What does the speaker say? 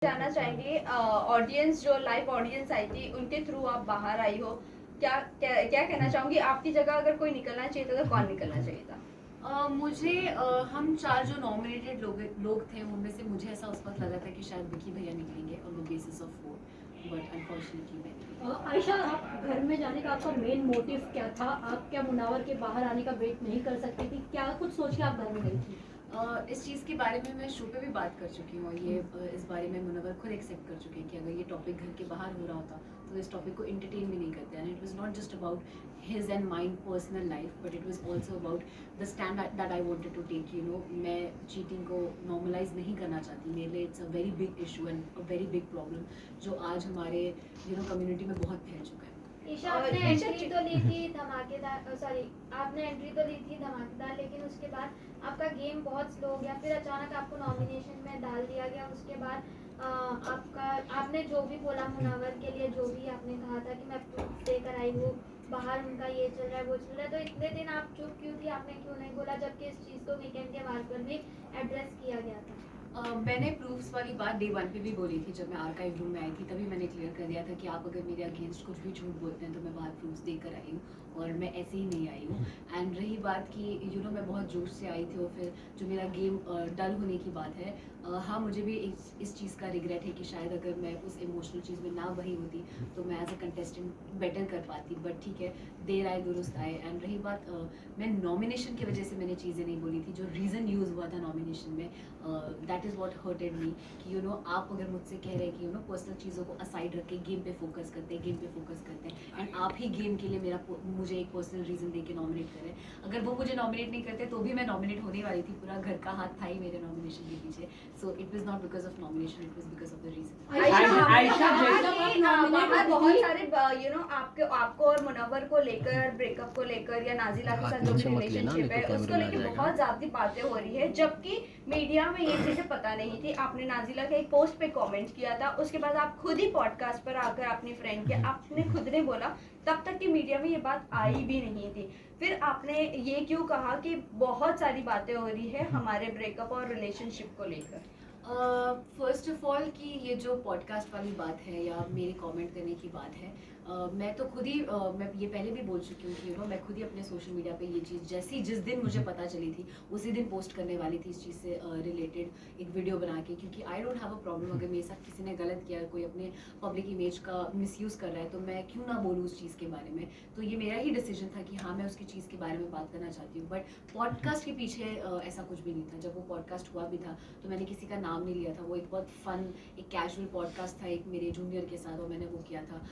जानना चाहेंगे ऑडियंस जो लाइव ऑडियंस आई थी उनके थ्रू आप बाहर आई हो, क्या क्या क्या कहना चाहूंगी? आपकी जगह अगर कोई निकलना चाहिए था तो कौन निकलना चाहिए था? मुझे हम चार जो नॉमिनेटेड लोग थे उनमें से मुझे ऐसा उस वक्त लगा था कि शायद विकी भैया निकलेंगे on the basis of vote, but unfortunately मैं निकली। आयशा, आप घर में जाने का आपका मेन मोटिव क्या था? आप क्या मुनावर के बाहर आने का वेट नहीं कर सकती थी? क्या कुछ सोच के आप घर में गई थी? इस चीज़ के बारे में मैं शो पे भी बात कर चुकी हूँ और ये इस बारे में मुनव्वर खुद एक्सेप्ट कर चुके हैं कि अगर ये टॉपिक घर के बाहर हो रहा होता तो इस टॉपिक को इंटरटेन भी नहीं करते। And it was not just about his and mind personal life, but it was also about the stand that I wanted to take. You know, मैं चीटिंग को नॉर्मलाइज नहीं करना चाहती। मेरे लिए it's a very big issue and a very big problem जो आज हमारे कम्युनिटी में बहुत फैल चुका है। ईशा, आपने एंट्री तो ली थी धमाकेदार, सॉरी, आपने एंट्री तो ली थी धमाकेदार, लेकिन उसके बाद आपका गेम बहुत स्लो हो गया। फिर अचानक आपको नॉमिनेशन में डाल दिया गया। उसके बाद आपने जो भी बोला मुनावर के लिए, जो भी आपने कहा था कि मैं प्रूफ देकर आई हूँ, बाहर उनका ये चल रहा है वो चल रहा है, तो इतने दिन आप चुप क्यों थी? आपने क्यों नहीं बोला, जबकि इस चीज़ को वीकेंड के बाद पर भी एड्रेस किया गया था? मैंने प्रूफ्स वाली बात डे 1 पे भी बोली थी। जब मैं आर्काइव रूम में आई थी तभी मैंने क्लियर कर दिया था कि आप अगर मेरे अगेंस्ट कुछ भी झूठ बोलते हैं तो मैं बाहर प्रूफ्स देकर आई हूँ और मैं ऐसे ही नहीं आई हूँ। एंड रही बात कि मैं बहुत जोश से आई थी और फिर जो मेरा गेम डल होने की बात है, हाँ, मुझे भी इस चीज़ का रिग्रेट है कि शायद अगर मैं उस इमोशनल चीज़ में ना बही होती तो मैं एज अ कंटेस्टेंट बेटर कर पाती। बट ठीक है, देर आए दुरुस्त आए। एंड रही बात, मैं नॉमिनेशन की वजह से मैंने चीज़ें नहीं बोली थी। जो रीज़न यूज़ हुआ था नॉमिनेशन में, दैट इज़ वॉट हर्टेड मी कि आप अगर मुझसे कह रहे हैं कि पर्सनल चीज़ों को असाइड रख के गेम पे फोकस करते हैं एंड आप ही गेम के लिए मुझे एक पर्सनल रीज़न दे के नॉमिनेट करें। अगर वो मुझे नॉमिनेट नहीं करते तो भी मैं नॉमिनेट होने वाली थी। पूरा घर का हाथ था ही मेरे नॉमिनेशन के पीछे। So it was not because of nomination, it was because of the reason. बाहर बहुत सारे आपको और मुनव्वर को लेकर, ब्रेकअप को लेकर या नाजिला के साथ जो भी रिलेशनशिप है उसको लेकर बहुत ज्यादा बातें हो रही है, जबकि मीडिया में ये चीजें पता नहीं थी। आपने नाजिला के एक पोस्ट पे कमेंट किया था, उसके बाद आप खुद ही पॉडकास्ट पर आकर अपनी फ्रेंड के आपने खुद ने बोला, तब तक कि मीडिया में ये बात आई भी नहीं थी। फिर आपने ये क्यों कहा कि बहुत सारी बातें हो रही है हमारे ब्रेकअप और रिलेशनशिप को लेकर? फर्स्ट ऑफ ऑल कि ये जो पॉडकास्ट वाली बात है या मेरे कमेंट करने की बात है, मैं तो खुद ही मैं ये पहले भी बोल चुकी हूँ कि मैं खुद ही अपने सोशल मीडिया पे ये चीज़ जिस दिन मुझे पता चली थी उसी दिन पोस्ट करने वाली थी इस चीज़ से रिलेटेड एक वीडियो बना के। क्योंकि I don't have a problem अगर मेरे साथ किसी ने गलत किया, कोई अपने पब्लिक इमेज का मिसयूज़ कर रहा है तो मैं क्यों ना बोलूँ उस चीज़ के बारे में। तो ये मेरा ही डिसीजन था कि हाँ, मैं उसकी चीज़ के बारे में बात करना चाहती हूँ। बट पॉडकास्ट के पीछे ऐसा कुछ भी नहीं था। जब वो पॉडकास्ट हुआ भी था तो मैंने किसी का नाम नहीं लिया था। वो एक बहुत फन, एक कैजुअल पॉडकास्ट था एक मेरे जूनियर के साथ और मैंने वो किया था।